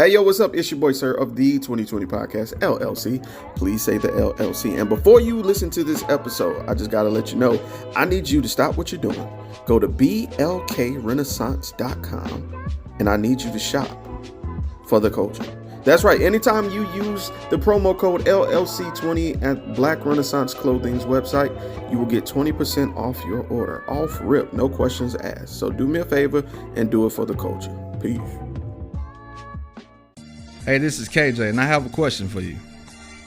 Hey, yo, what's up? It's your boy, sir, of the 2020 Podcast, LLC. Please say the LLC. And before you listen to this episode, I just got to let you know, I need you to stop what you're doing. Go to blkrenaissance.com, and I need you to shop for the culture. That's right. Anytime you use the promo code LLC20 at Black Renaissance Clothing's website, you will get 20% off your order. Off rip, no questions asked. So do me a favor and do it for the culture. Peace. Hey, this is KJ, and I have a question for you.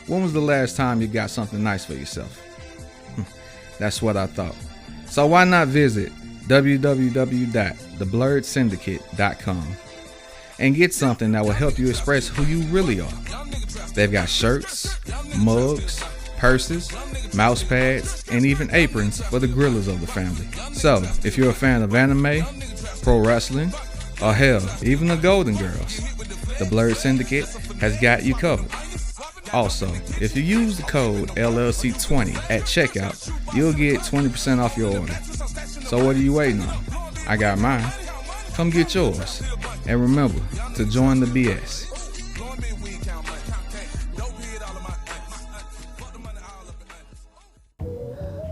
When was the last time you got something nice for yourself? That's what I thought. So why not visit www.theblurredsyndicate.com and get something that will help you express who you really are. They've got shirts, mugs, purses, mouse pads, and even aprons for the grillers of the family. So if you're a fan of anime, pro wrestling, or hell, even the Golden Girls, the Blurred Syndicate has got you covered. Also, if you use the code LLC20 at checkout, you'll get 20% off your order. So what are you waiting on? I got mine. Come get yours. And remember to join the BS.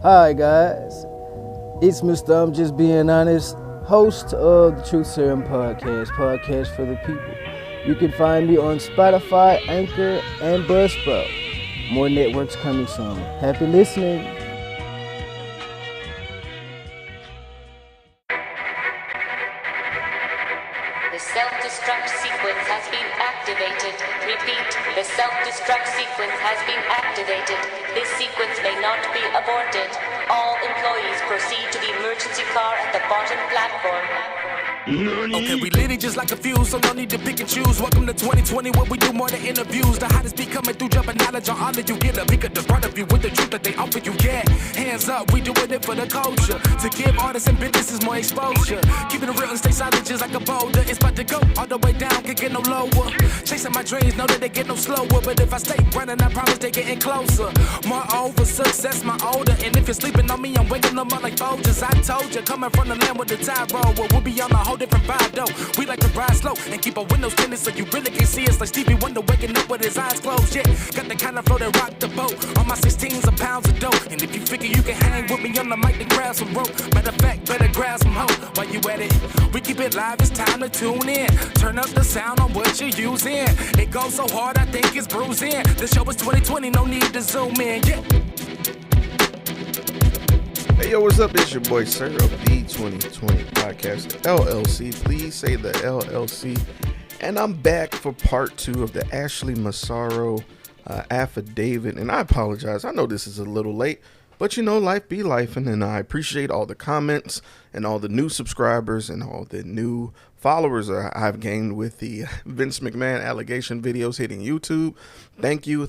Hi guys, it's Mr. I'm Just Being Honest, host of the Truth Serum podcast for the people. You can find me on Spotify, Anchor, and Buzzsprout. More networks coming soon. Happy listening. The self-destruct sequence has been activated. Repeat, the self-destruct sequence has been activated. This sequence may not be aborted. All employees proceed to the emergency car at the bottom platform. Okay, we lit it just like a fuse, so no need to pick and choose. Welcome to 2020, where we do more than interviews. The hottest be coming through, dropping knowledge on all that you get. A peek at the front of you with the truth that they offer you. Yeah, hands up, we doing it for the culture. To give artists and businesses more exposure. Keeping it real and stay silent just like a boulder. It's about to go all the way down, can't get no lower. Chasing my dreams, know that they get no slower. But if I stay running, I promise they getting closer. Moreover, success my older. And if you're sleeping on me, I'm waking them up like Folgers. I told you, coming from the land with the tide roll. Well, we'll be on a whole different vibe though. We like to ride slow and keep our windows tinted so you really can see us like Stevie Wonder waking up with his eyes closed. Yeah, got the kind of flow that rock the boat. On my 16s of pounds of dope. And if you figure you can hang with me on the mic, then grab some rope. Matter of fact, better grab some hope. While you at it, we keep it live, it's time to tune in. Turn up the sound on what you're using. It goes so hard, I think it's bruising. The show is 2020, no need to zoom in. Yeah. Hey, yo, what's up? It's your boy, sir, of the 2020 Podcast, LLC. Please say the LLC. And I'm back for part 2 of the Ashley Massaro affidavit. And I apologize. I know this is a little late, but you know, life be lifing. And I appreciate all the comments and all the new subscribers and all the new followers I've gained with the Vince McMahon allegation videos hitting YouTube. Thank you.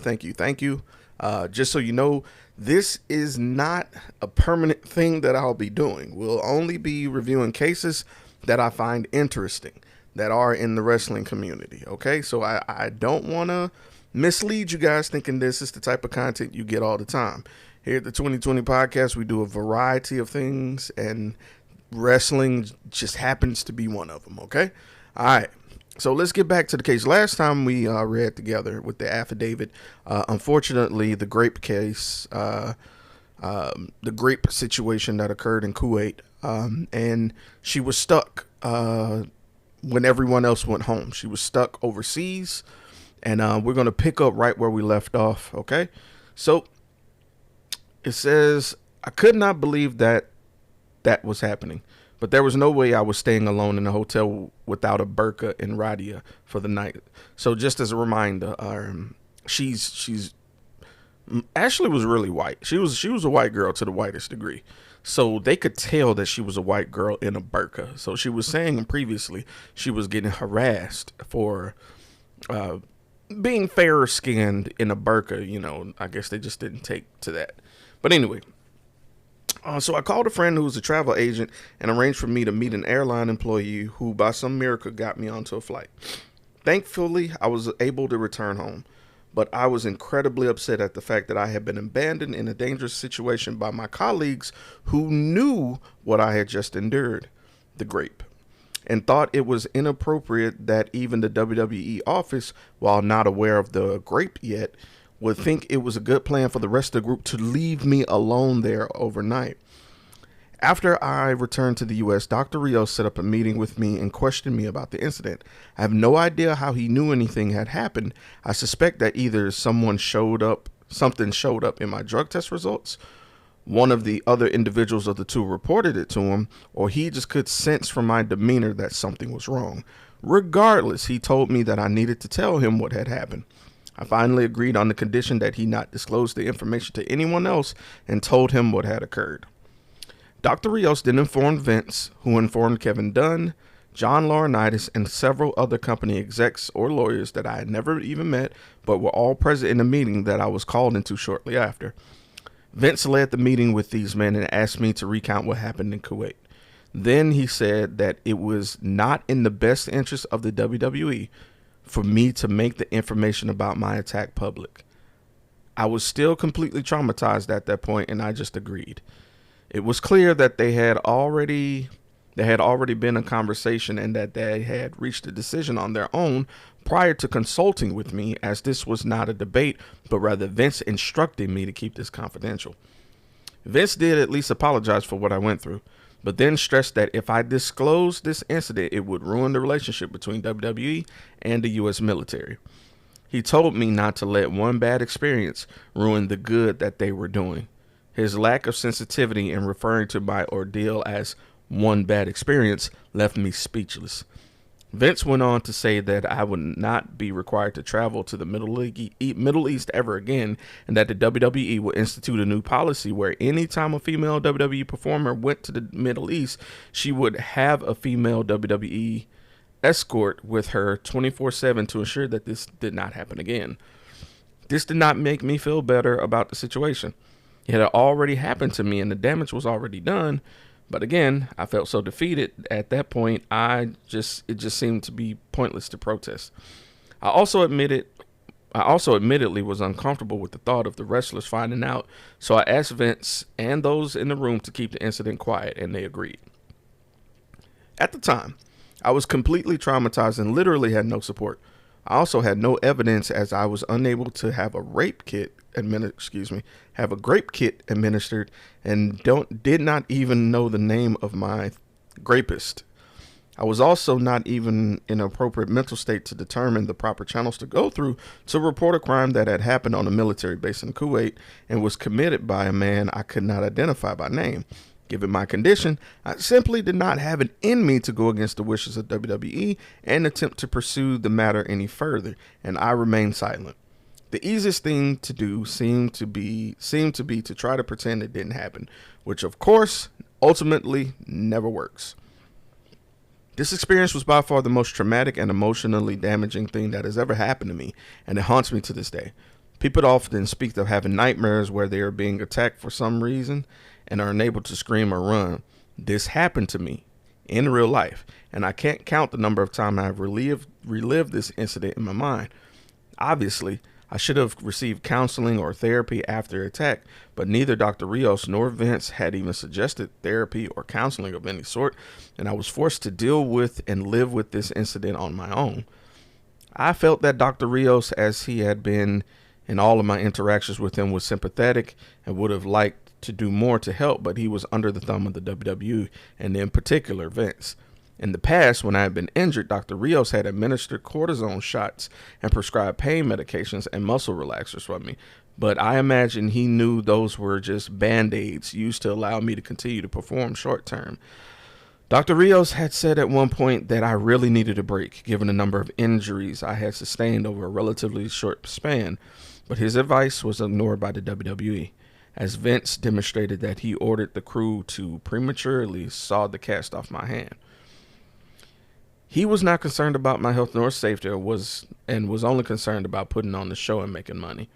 Just so you know, this is not a permanent thing that I'll be doing. We'll only be reviewing cases that I find interesting, that are in the wrestling community, okay? So I don't want to mislead you guys thinking this is the type of content you get all the time. Here at the 2020 Podcast, we do a variety of things, and wrestling just happens to be one of them, okay? All right. So let's get back to the case. Last time we read together with the affidavit, unfortunately, the grape case, the grape situation that occurred in Kuwait, and she was stuck when everyone else went home. She was stuck overseas, and we're going to pick up right where we left off, okay? So it says, I could not believe that was happening. But there was no way I was staying alone in a hotel without a burqa and radia for the night. So just as a reminder, Ashley was really white. She was a white girl to the whitest degree. So they could tell that she was a white girl in a burqa. So she was saying previously she was getting harassed for being fairer skinned in a burqa. You know, I guess they just didn't take to that. But anyway. So I called a friend who was a travel agent and arranged for me to meet an airline employee who by some miracle got me onto a flight. Thankfully, I was able to return home, but I was incredibly upset at the fact that I had been abandoned in a dangerous situation by my colleagues who knew what I had just endured, the grape. and thought it was inappropriate that even the WWE office, while not aware of the grape yet, would think it was a good plan for the rest of the group to leave me alone there overnight. After I returned to the U.S., Dr. Rios set up a meeting with me and questioned me about the incident. I have no idea how he knew anything had happened. I suspect that either something showed up in my drug test results, one of the other individuals of the two reported it to him, or he just could sense from my demeanor that something was wrong. Regardless, he told me that I needed to tell him what had happened. I finally agreed on the condition that he not disclose the information to anyone else and told him what had occurred. Dr. Rios then informed Vince, who informed Kevin Dunn, John Laurinitis, and several other company execs or lawyers that I had never even met, but were all present in the meeting that I was called into shortly after. Vince led the meeting with these men and asked me to recount what happened in Kuwait. Then he said that it was not in the best interest of the WWE for me to make the information about my attack public. I was still completely traumatized at that point, and I just agreed. It was clear that there had already been a conversation and that they had reached a decision on their own prior to consulting with me, as this was not a debate, but rather Vince instructing me to keep this confidential. Vince did at least apologize for what I went through, but then stressed that if I disclosed this incident, it would ruin the relationship between WWE and the U.S. military. He told me not to let one bad experience ruin the good that they were doing. His lack of sensitivity in referring to my ordeal as one bad experience left me speechless. Vince went on to say that I would not be required to travel to the Middle East ever again, and that the WWE would institute a new policy where any time a female WWE performer went to the Middle East, she would have a female WWE escort with her 24/7 to ensure that this did not happen again. This did not make me feel better about the situation. It had already happened to me and the damage was already done. But again, I felt so defeated at that point. It just seemed to be pointless to protest. I also admittedly was uncomfortable with the thought of the wrestlers finding out. So I asked Vince and those in the room to keep the incident quiet, and they agreed. At the time, I was completely traumatized and literally had no support. I also had no evidence, as I was unable to have a grape kit administered, and did not even know the name of my grapist. I was also not even in an appropriate mental state to determine the proper channels to go through to report a crime that had happened on a military base in Kuwait and was committed by a man I could not identify by name. Given my condition, I simply did not have it in me to go against the wishes of WWE and attempt to pursue the matter any further, and I remained silent. The easiest thing to do seemed to be to try to pretend it didn't happen, which of course ultimately never works. This experience was by far the most traumatic and emotionally damaging thing that has ever happened to me, and it haunts me to this day. People often speak of having nightmares where they are being attacked for some reason and are unable to scream or run. This happened to me in real life, and I can't count the number of times I've relived this incident in my mind. Obviously, I should have received counseling or therapy after attack, but neither Dr. Rios nor Vince had even suggested therapy or counseling of any sort, and I was forced to deal with and live with this incident on my own. I felt that Dr. Rios, as he had been in all of my interactions with him, was sympathetic and would have liked to do more to help, but he was under the thumb of the WWE, and in particular Vince. In the past, when I had been injured, Dr. Rios had administered cortisone shots and prescribed pain medications and muscle relaxers for me, but I imagine he knew those were just band-aids used to allow me to continue to perform short term. Dr. Rios had said at one point that I really needed a break, given the number of injuries I had sustained over a relatively short span, but his advice was ignored by the WWE, as Vince demonstrated that he ordered the crew to prematurely saw the cast off my hand. He was not concerned about my health nor safety, was only concerned about putting on the show and making money.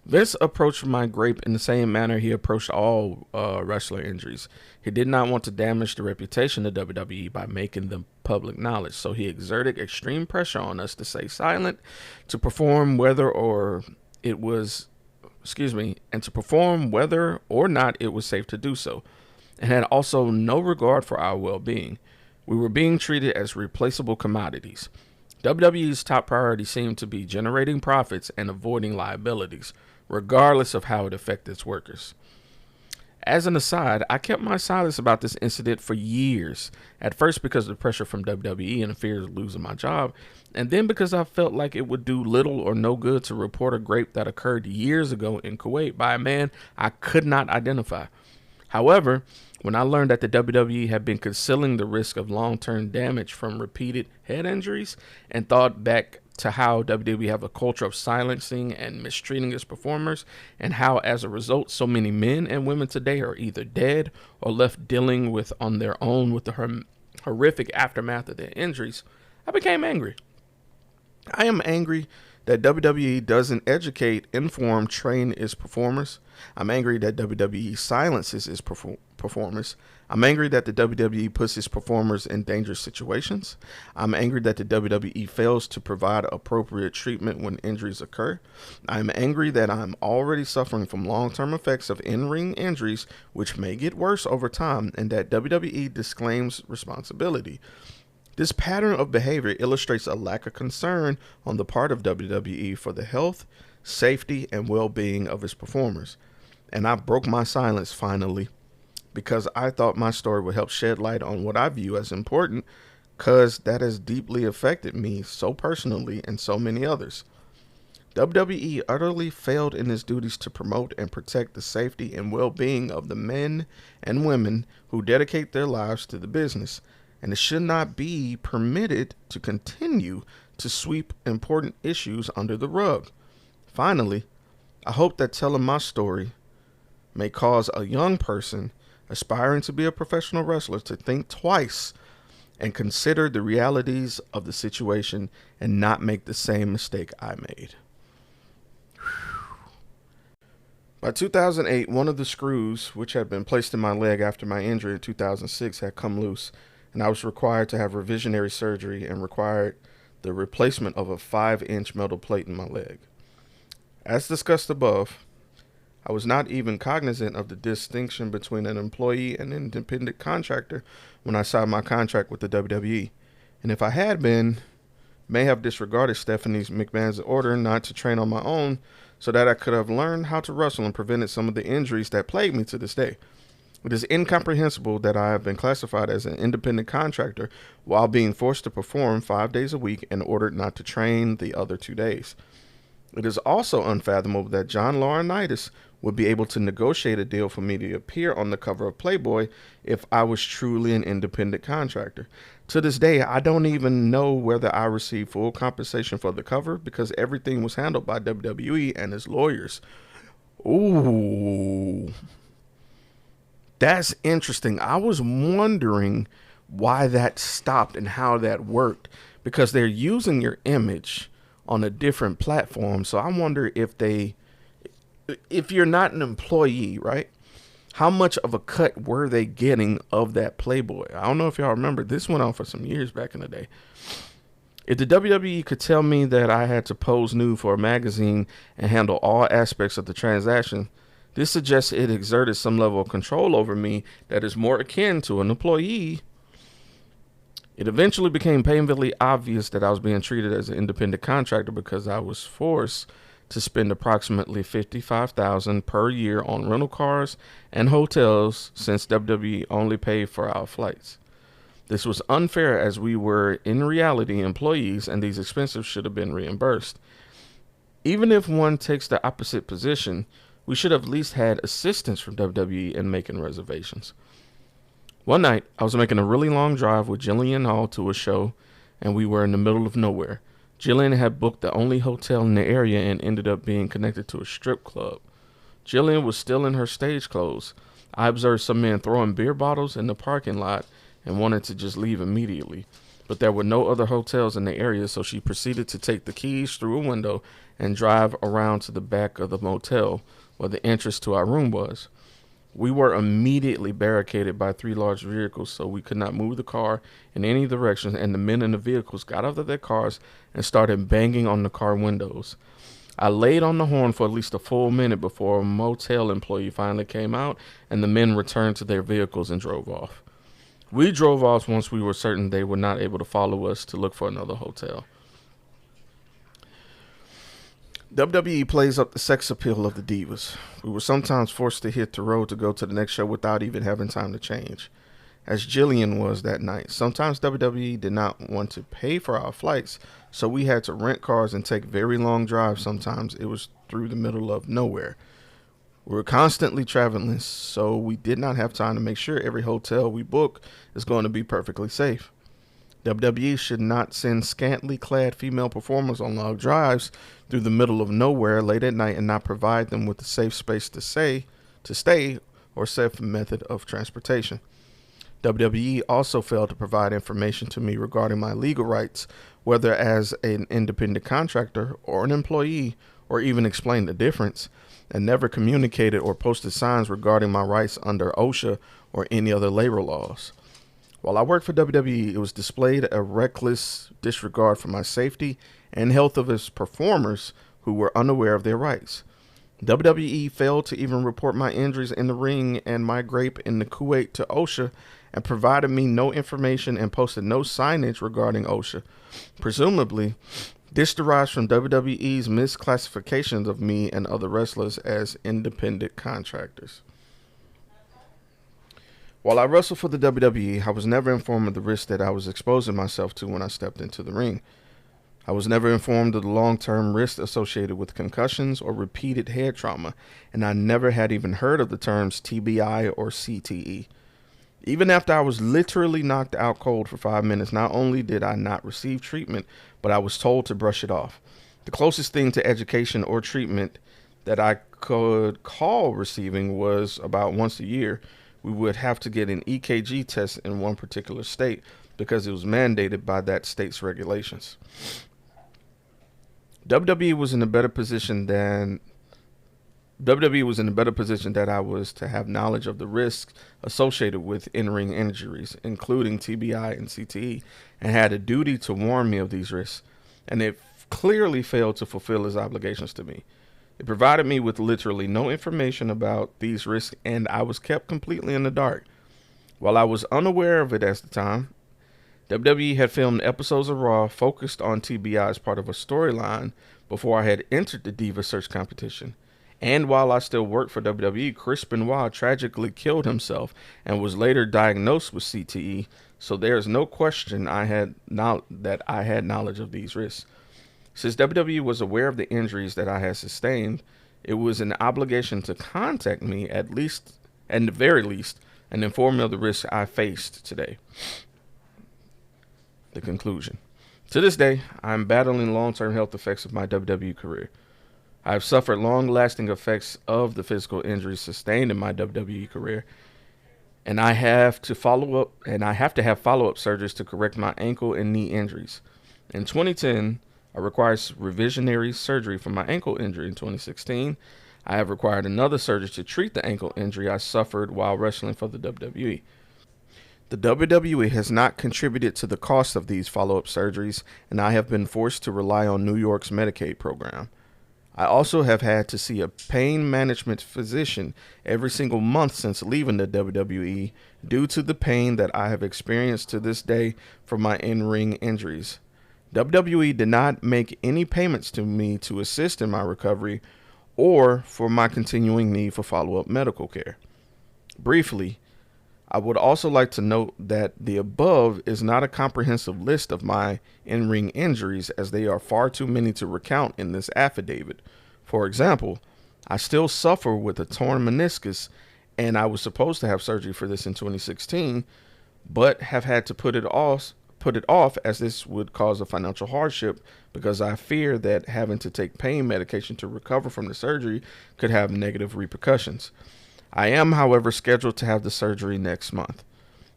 Vince approached my grape in the same manner he approached all wrestler injuries. He did not want to damage the reputation of WWE by making them public knowledge, so he exerted extreme pressure on us to stay silent, to perform whether or not it was safe to do so, and had also no regard for our well-being. We were being treated as replaceable commodities. WWE's top priority seemed to be generating profits and avoiding liabilities, regardless of how it affected its workers. As an aside, I kept my silence about this incident for years, at first because of the pressure from WWE and the fear of losing my job, and then because I felt like it would do little or no good to report a rape that occurred years ago in Kuwait by a man I could not identify. However, when I learned that the WWE had been concealing the risk of long-term damage from repeated head injuries and thought back to how WWE have a culture of silencing and mistreating its performers, and how as a result so many men and women today are either dead or left dealing with on their own with the horrific aftermath of their injuries, I became angry. I am angry that WWE doesn't educate, inform, train its performers. I'm angry that WWE silences its performers. I'm angry that the WWE puts its performers in dangerous situations. I'm angry that the WWE fails to provide appropriate treatment when injuries occur. I'm angry that I'm already suffering from long-term effects of in-ring injuries, which may get worse over time, and that WWE disclaims responsibility. This pattern of behavior illustrates a lack of concern on the part of WWE for the health, safety, and well-being of its performers. And I broke my silence finally, because I thought my story would help shed light on what I view as important, because that has deeply affected me so personally and so many others. WWE utterly failed in its duties to promote and protect the safety and well-being of the men and women who dedicate their lives to the business, and it should not be permitted to continue to sweep important issues under the rug. Finally, I hope that telling my story may cause a young person aspiring to be a professional wrestler to think twice and consider the realities of the situation and not make the same mistake I made. By 2008, one of the screws, which had been placed in my leg after my injury in 2006, had come loose, and I was required to have revisionary surgery and required the replacement of a 5-inch metal plate in my leg. As discussed above, I was not even cognizant of the distinction between an employee and an independent contractor when I signed my contract with the WWE, and if I had been, may have disregarded Stephanie McMahon's order not to train on my own so that I could have learned how to wrestle and prevented some of the injuries that plague me to this day. It is incomprehensible that I have been classified as an independent contractor while being forced to perform 5 days a week and ordered not to train the other 2 days. It is also unfathomable that John Laurinitis would be able to negotiate a deal for me to appear on the cover of Playboy if I was truly an independent contractor. To this day, I don't even know whether I received full compensation for the cover because everything was handled by WWE and its lawyers. Ooh. That's interesting. I was wondering why that stopped and how that worked, because they're using your image on a different platform. So I wonder if you're not an employee, right? How much of a cut were they getting of that Playboy? I don't know if y'all remember. This went on for some years back in the day. If the WWE could tell me that I had to pose nude for a magazine and handle all aspects of the transaction, this suggests it exerted some level of control over me that is more akin to an employee. It eventually became painfully obvious that I was being treated as an independent contractor because I was forced to spend approximately $55,000 per year on rental cars and hotels since WWE only paid for our flights. This was unfair as we were in reality employees and these expenses should have been reimbursed. Even if one takes the opposite position, we should have at least had assistance from WWE in making reservations. One night, I was making a really long drive with Jillian Hall to a show, and we were in the middle of nowhere. Jillian had booked the only hotel in the area and ended up being connected to a strip club. Jillian was still in her stage clothes. I observed some men throwing beer bottles in the parking lot and wanted to just leave immediately. But there were no other hotels in the area, so she proceeded to take the keys through a window and drive around to the back of the motel where the entrance to our room was. We were immediately barricaded by 3 large vehicles, so we could not move the car in any direction, and the men in the vehicles got out of their cars and started banging on the car windows. I laid on the horn for at least a full minute before a motel employee finally came out, and the men returned to their vehicles and drove off. We drove off once we were certain they were not able to follow us to look for another hotel. WWE plays up the sex appeal of the divas. We were sometimes forced to hit the road to go to the next show without even having time to change, as Jillian was that night. Sometimes WWE did not want to pay for our flights, so we had to rent cars and take very long drives. Sometimes it was through the middle of nowhere. We were constantly traveling, so we did not have time to make sure every hotel we book is going to be perfectly safe. WWE should not send scantily clad female performers on long drives through the middle of nowhere late at night and not provide them with a safe space to stay or safe method of transportation. WWE also failed to provide information to me regarding my legal rights, whether as an independent contractor or an employee, or even explain the difference, and never communicated or posted signs regarding my rights under OSHA or any other labor laws. While I worked for WWE, it was displayed a reckless disregard for my safety and health of its performers who were unaware of their rights. WWE failed to even report my injuries in the ring and my grape in the Kuwait to OSHA and provided me no information and posted no signage regarding OSHA. Presumably, this derives from WWE's misclassifications of me and other wrestlers as independent contractors. While I wrestled for the WWE, I was never informed of the risk that I was exposing myself to when I stepped into the ring. I was never informed of the long-term risks associated with concussions or repeated head trauma, and I never had even heard of the terms TBI or CTE. Even after I was literally knocked out cold for 5 minutes, not only did I not receive treatment, but I was told to brush it off. The closest thing to education or treatment that I could call receiving was about once a year. We would have to get an EKG test in one particular state because it was mandated by that state's regulations. WWE was in a better position that I was to have knowledge of the risks associated with in-ring injuries, including TBI and CTE, and had a duty to warn me of these risks, and it clearly failed to fulfill its obligations to me. It provided me with literally no information about these risks, and I was kept completely in the dark. While I was unaware of it at the time, WWE had filmed episodes of Raw focused on TBI as part of a storyline before I had entered the Diva Search competition. And while I still worked for WWE, Chris Benoit tragically killed himself and was later diagnosed with CTE, so there is no question that I had knowledge of these risks. Since WWE was aware of the injuries that I had sustained, it was an obligation to contact me at the very least, and inform me of the risks I faced today. The conclusion. To this day, I am battling long-term health effects of my WWE career. I have suffered long-lasting effects of the physical injuries sustained in my WWE career, and I have to have follow-up surgeries to correct my ankle and knee injuries. In 2010, I required revisionary surgery for my ankle injury. In 2016, I have required another surgery to treat the ankle injury I suffered while wrestling for the WWE. The WWE has not contributed to the cost of these follow-up surgeries, and I have been forced to rely on New York's Medicaid program. I also have had to see a pain management physician every single month since leaving the WWE due to the pain that I have experienced to this day from my in-ring injuries. WWE did not make any payments to me to assist in my recovery or for my continuing need for follow-up medical care. Briefly, I would also like to note that the above is not a comprehensive list of my in-ring injuries, as they are far too many to recount in this affidavit. For example, I still suffer with a torn meniscus, and I was supposed to have surgery for this in 2016, but have had to put it off as this would cause a financial hardship because I fear that having to take pain medication to recover from the surgery could have negative repercussions. I am, however, scheduled to have the surgery next month.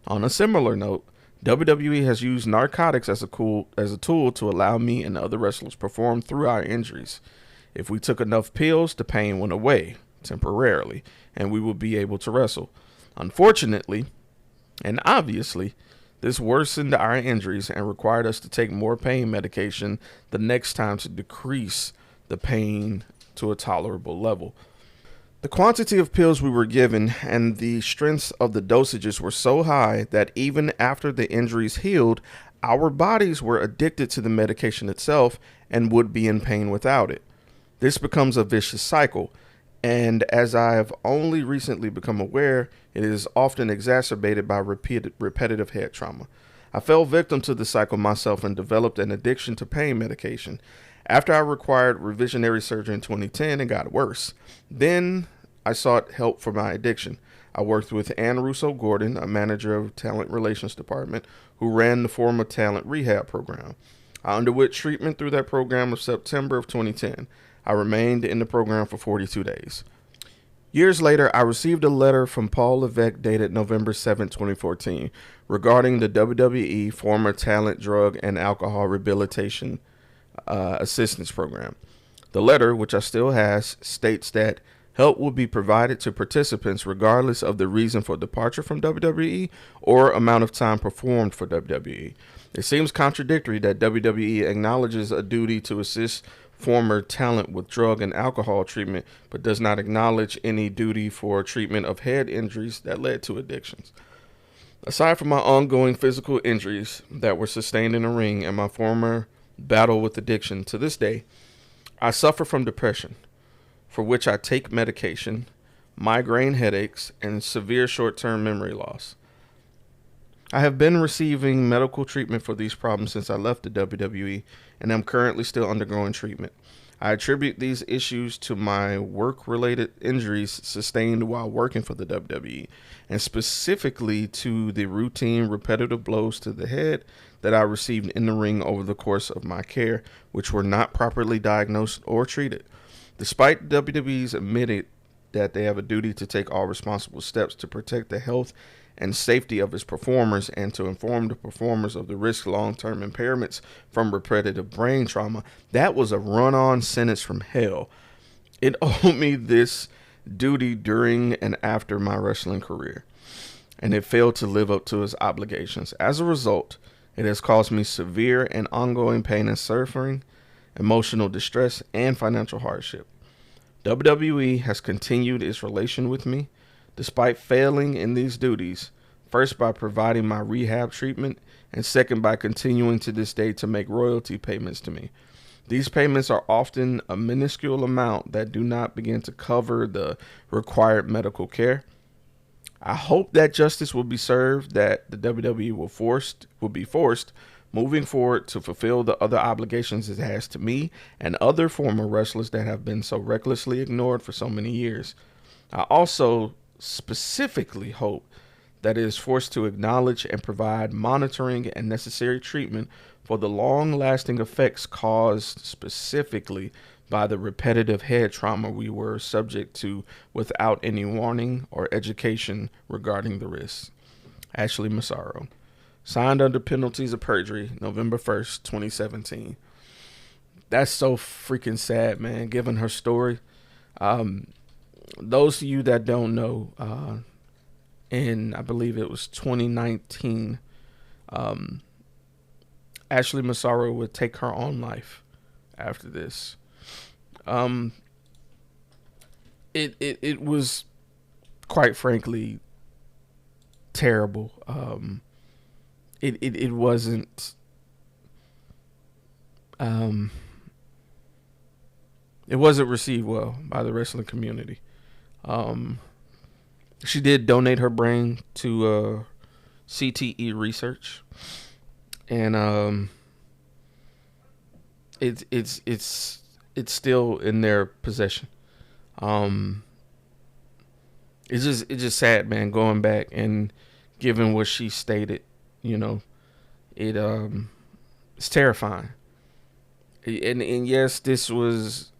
On a similar note, WWE has used narcotics as a tool to allow me and other wrestlers perform through our injuries. If we took enough pills, the pain went away temporarily, and we would be able to wrestle. Unfortunately, and obviously, this worsened our injuries and required us to take more pain medication the next time to decrease the pain to a tolerable level. The quantity of pills we were given and the strengths of the dosages were so high that even after the injuries healed, our bodies were addicted to the medication itself and would be in pain without it. This becomes a vicious cycle, and as I have only recently become aware, it is often exacerbated by repetitive head trauma. I fell victim to the cycle myself and developed an addiction to pain medication. After I required revisionary surgery in 2010, it got worse. Then I sought help for my addiction. I worked with Ann Russo Gordon, a manager of talent relations department, who ran the former talent rehab program. I underwent treatment through that program of September of 2010. I remained in the program for 42 days. Years later, I received a letter from Paul Levesque dated November 7, 2014, regarding the WWE former talent, drug, and alcohol rehabilitation assistance program. The letter, which I still has, states that help will be provided to participants regardless of the reason for departure from WWE or amount of time performed for WWE. It seems contradictory that WWE acknowledges a duty to assist former talent with drug and alcohol treatment, but does not acknowledge any duty for treatment of head injuries that led to addictions. Aside from my ongoing physical injuries that were sustained in the ring and my former battle with addiction, to this day, I suffer from depression, for which I take medication, migraine headaches, and severe short-term memory loss. I have been receiving medical treatment for these problems since I left the WWE, and am currently still undergoing treatment. I attribute these issues to my work-related injuries sustained while working for the WWE, and specifically to the routine repetitive blows to the head that I received in the ring over the course of my care, which were not properly diagnosed or treated. Despite WWE's admitted that they have a duty to take all responsible steps to protect the health and safety of its performers and to inform the performers of the risk long-term impairments from repetitive brain trauma, that was a run-on sentence from hell. It owed me this duty during and after my wrestling career, and it failed to live up to its obligations. As a result, it has caused me severe and ongoing pain and suffering, emotional distress, and financial hardship. WWE has continued its relation with me, despite failing in these duties, first by providing my rehab treatment, and second by continuing to this day to make royalty payments to me. These payments are often a minuscule amount that do not begin to cover the required medical care. I hope that justice will be served, that the WWE will be forced moving forward to fulfill the other obligations it has to me and other former wrestlers that have been so recklessly ignored for so many years. I also specifically hope that it is forced to acknowledge and provide monitoring and necessary treatment for the long-lasting effects caused specifically by the repetitive head trauma we were subject to without any warning or education regarding the risks. Ashley Massaro. Signed under penalties of perjury, November 1st, 2017. That's so freaking sad, man, given her story. Those of you that don't know, in, I believe it was 2019, Ashley Massaro would take her own life after this. It was, quite frankly, terrible. It wasn't, it wasn't received well by the wrestling community. She did donate her brain to CTE research, and it's still in their possession. It's just sad, man, going back and given what she stated, you know, it's terrifying. And yes, this was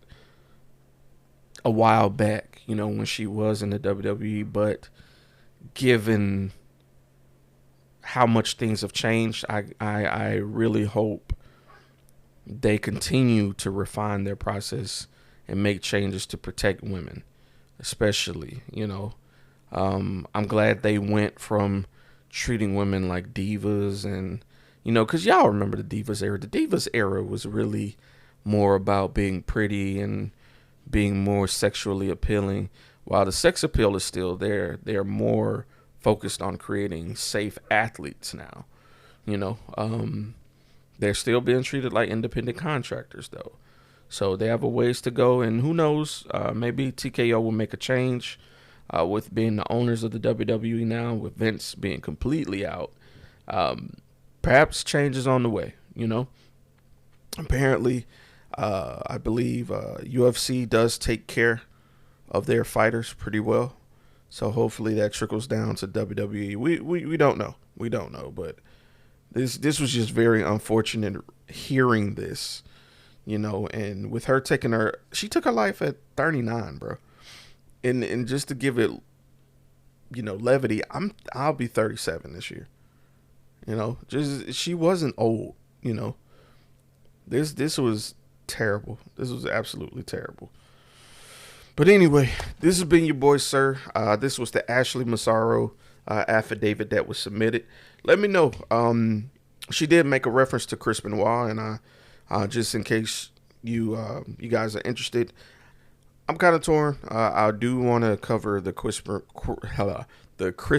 a while back, you know, when she was in the WWE, but given how much things have changed, I really hope they continue to refine their process and make changes to protect women, especially, you know. I'm glad they went from treating women like divas and, you know, because y'all remember the Divas era. The Divas era was really more about being pretty and being more sexually appealing, while the sex appeal is still there, they're more focused on creating safe athletes now. They're still being treated like independent contractors, though. So they have a ways to go, and who knows, maybe TKO will make a change with being the owners of the WWE now, with Vince being completely out. Perhaps change is on the way, Apparently, I believe UFC does take care of their fighters pretty well. So hopefully that trickles down to WWE. We don't know. We don't know, but this was just very unfortunate hearing this. And with her she took her life at 39, bro. And just to give it, levity, I'll be 37 this year. She wasn't old, This was terrible. This was absolutely terrible. But anyway, this has been your boy, Sir. This was the Ashley Massaro affidavit that was submitted. Let me know. She did make a reference to Chris Benoit, and just in case you guys are interested, I'm kind of torn. I do want to cover the Chris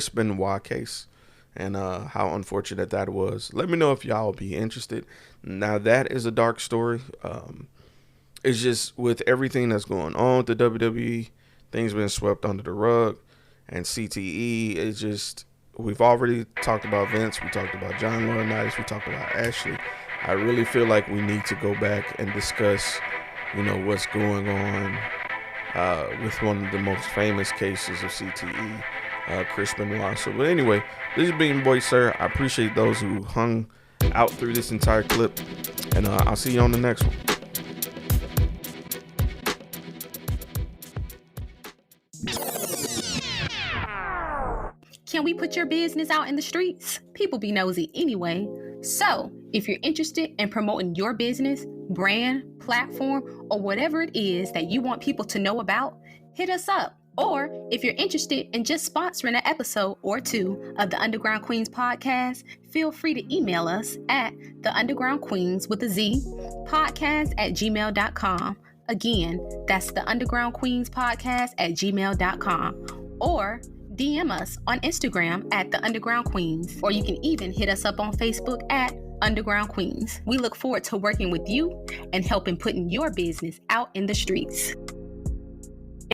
Benoit case and how unfortunate that was. Let me know if y'all will be interested. Now, that is a dark story. It's just with everything that's going on with the WWE, things been swept under the rug, and CTE is just, we've already talked about Vince, we talked about John Laurinaitis, we talked about Ashley. I really feel like we need to go back and discuss, what's going on with one of the most famous cases of CTE, Chris Benoit. So, but anyway, this has been your boy, Sir. I appreciate those who hung out through this entire clip, and I'll see you on the next one. Can we put your business out in the streets? People be nosy anyway. So, if you're interested in promoting your business, brand, platform, or whatever it is that you want people to know about, hit us up. Or if you're interested in just sponsoring an episode or two of the Underground Queens podcast, feel free to email us at theundergroundqueens with a Z podcast@gmail.com. Again, that's the Underground Queens podcast@gmail.com. Or DM us on Instagram at The Underground Queens, or you can even hit us up on Facebook at Underground Queens. We look forward to working with you and helping putting your business out in the streets.